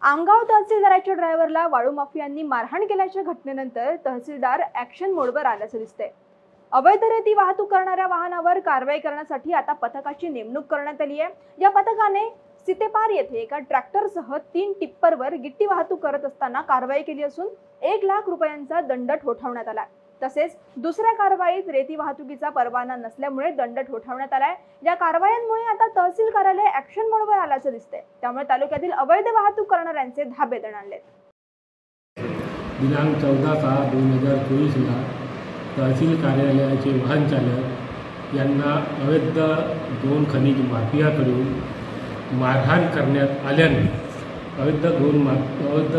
आमगाव तहसीलदाराच्या ड्रायव्हरला वाळू माफियांनी मारहाण केल्याच्या घटनेनंतर तहसीलदार ॲक्शन मोडवर आल्याचं दिसतंय। अवैध रेती वाहतूक करणाऱ्या वाहनावर कारवाई करण्यासाठी आता पथकाची नेमणूक करण्यात आली आहे। या पथकाने सितेपार येथे एका ट्रॅक्टरसह 3 टिप्परवर गिट्टी वाहतूक करत असताना कारवाई केली असून 1 लाख रुपयांचा दंड ठोठावण्यात आला। तसेच दुसऱ्या कारवाईत रेती वाहतुकीचा परवाना नसल्यामुळे दंड ठोठावण्यात आलाय। या कारवायांमुळे आता तहसील कार्यालय ॲक्शन मोडवर आल्याचं दिसतंय। त्यामुळे तालुक्यातील अवैध वाहतूक करणाऱ्यांचे धाबे दणाणलेत। दिनांक 14/6/2024 ला तहसील कार्यालयाचे वाहन चालक यांना अवैध गौण खनिज माफियाकडून मारहाण करण्यात आल्याने अवैध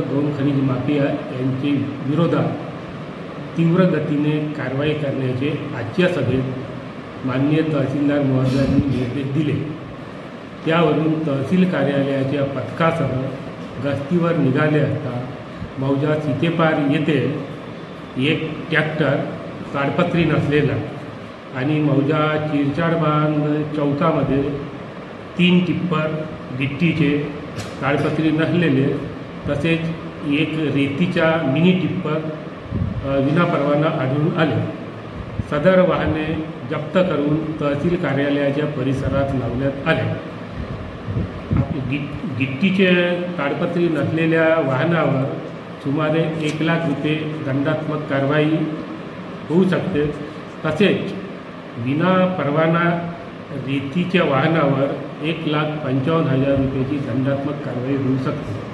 गौण खनिज माफिया यांच्या विरोधात तीव्र गतीने कारवाई करण्याचे आजच्या सभेत माननीय तहसीलदार महोदयांनी निर्देश दिले। त्यावरून तहसील कार्यालयाच्या पथकासह गस्तीवर निघाले असता मौजा सितेपार येथे एक ट्रॅक्टर ताडपत्री नसलेला आणि मौजा चिरचाडबांध चौकामध्ये 3 टिप्पर गिट्टीचे ताडपत्री नसलेले तसेच एक रेतीचा मिनी टिप्पर विनापरवाना आढळून आले। सदर वाहने जप्त करून तहसील कार्यालयाच्या परिसरात लावण्यात आले। गिट्टीचे ताडपत्री नसलेल्या वाहनावर सुमारे 1 लाख रुपये दंडात्मक कारवाई होऊ शकते। तसेच विना परवाना रेतीच्या वाहनावर 1,55,000 रुपयाची दंडात्मक कारवाई होऊ शकते।